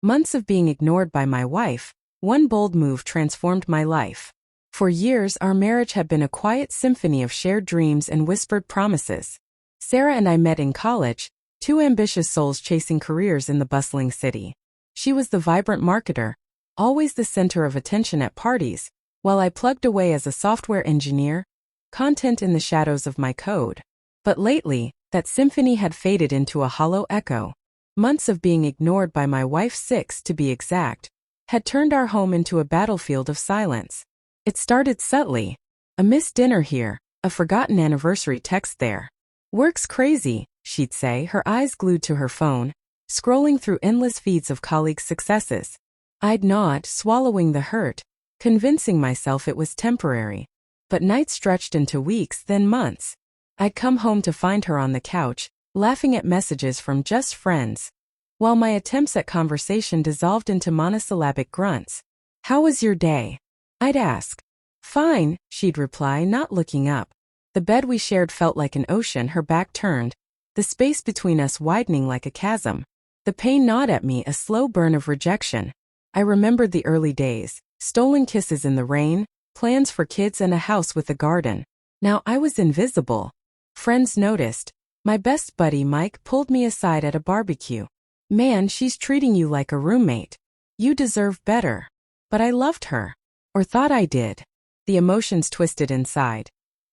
Months of being ignored by my wife, one bold move transformed my life. For years, our marriage had been a quiet symphony of shared dreams and whispered promises. Sarah and I met in college, two ambitious souls chasing careers in the bustling city. She was the vibrant marketer, always the center of attention at parties, while I plugged away as a software engineer, content in the shadows of my code. But lately, that symphony had faded into a hollow echo. Months of being ignored by my wife, 6 to be exact, had turned our home into a battlefield of silence. It started subtly. A missed dinner here, a forgotten anniversary text there. "Work's crazy," she'd say, her eyes glued to her phone, scrolling through endless feeds of colleagues' successes. I'd nod, swallowing the hurt, convincing myself it was temporary. But nights stretched into weeks, then months. I'd come home to find her on the couch, laughing at messages from just friends, while my attempts at conversation dissolved into monosyllabic grunts. "How was your day?" I'd ask. "Fine," she'd reply, not looking up. The bed we shared felt like an ocean, her back turned, the space between us widening like a chasm. The pain gnawed at me, a slow burn of rejection. I remembered the early days, stolen kisses in the rain, plans for kids and a house with a garden. Now I was invisible. Friends noticed. My best buddy Mike pulled me aside at a barbecue. "Man, she's treating you like a roommate. You deserve better." But I loved her. Or thought I did. The emotions twisted inside.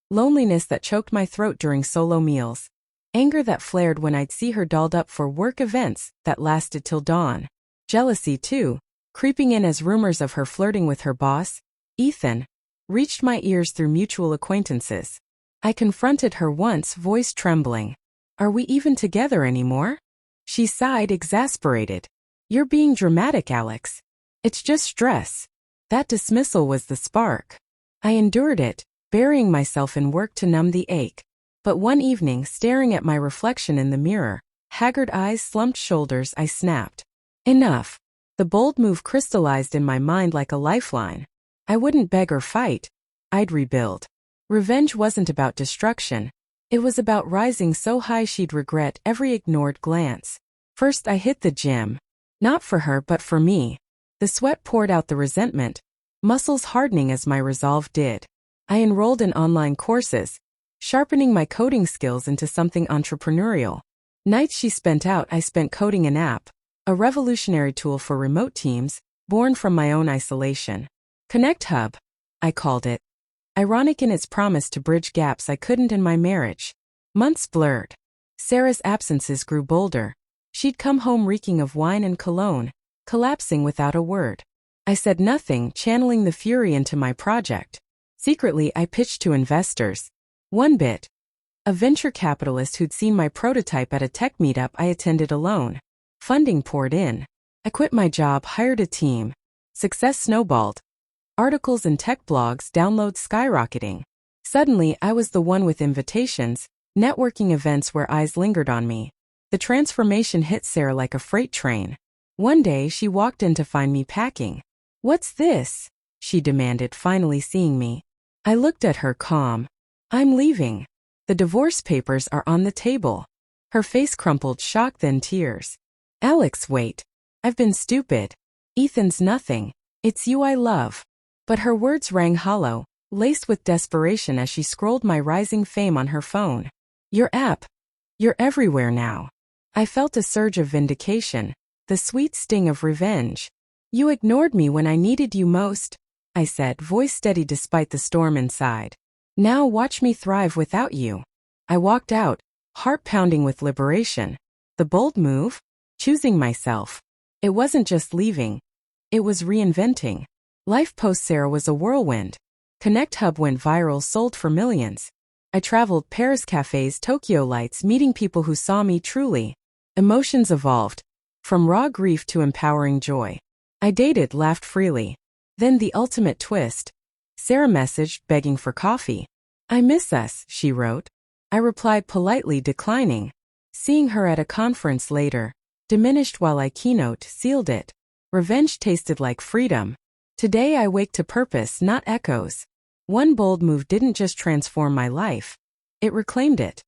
Loneliness that choked my throat during solo meals. Anger that flared when I'd see her dolled up for work events that lasted till dawn. Jealousy, too, creeping in as rumors of her flirting with her boss, Ethan, reached my ears through mutual acquaintances. I confronted her once, voice trembling. "Are we even together anymore?" She sighed, exasperated. "You're being dramatic, Alex. It's just stress." That dismissal was the spark. I endured it, burying myself in work to numb the ache. But one evening, staring at my reflection in the mirror, haggard eyes, slumped shoulders, I snapped. Enough. The bold move crystallized in my mind like a lifeline. I wouldn't beg or fight. I'd rebuild. Revenge wasn't about destruction. It was about rising so high she'd regret every ignored glance. First I hit the gym. Not for her but for me. The sweat poured out the resentment, muscles hardening as my resolve did. I enrolled in online courses, sharpening my coding skills into something entrepreneurial. Nights she spent out, I spent coding an app, a revolutionary tool for remote teams, born from my own isolation. Connect Hub, I called it. Ironic in its promise to bridge gaps I couldn't in my marriage. Months blurred. Sarah's absences grew bolder. She'd come home reeking of wine and cologne, collapsing without a word. I said nothing, channeling the fury into my project. Secretly, I pitched to investors. One bit. A venture capitalist who'd seen my prototype at a tech meetup I attended alone. Funding poured in. I quit my job, hired a team. Success snowballed. Articles and tech blogs, downloads skyrocketing. Suddenly, I was the one with invitations, networking events where eyes lingered on me. The transformation hit Sarah like a freight train. One day, she walked in to find me packing. "What's this?" she demanded, finally seeing me. I looked at her, calm. "I'm leaving. The divorce papers are on the table." Her face crumpled, shock then tears. "Alex, wait. I've been stupid. Ethan's nothing. It's you I love." But her words rang hollow, laced with desperation as she scrolled my rising fame on her phone. "Your app. You're everywhere now." I felt a surge of vindication, the sweet sting of revenge. "You ignored me when I needed you most," I said, voice steady despite the storm inside. "Now watch me thrive without you." I walked out, heart pounding with liberation. The bold move? Choosing myself. It wasn't just leaving. It was reinventing. Life post Sarah was a whirlwind. Connect Hub went viral, sold for millions. I traveled Paris cafes, Tokyo lights, meeting people who saw me truly. Emotions evolved. From raw grief to empowering joy. I dated, laughed freely. Then the ultimate twist. Sarah messaged, begging for coffee. "I miss us," she wrote. I replied politely, declining. Seeing her at a conference later, diminished while I keynote, sealed it. Revenge tasted like freedom. Today I wake to purpose, not echoes. One bold move didn't just transform my life. It reclaimed it.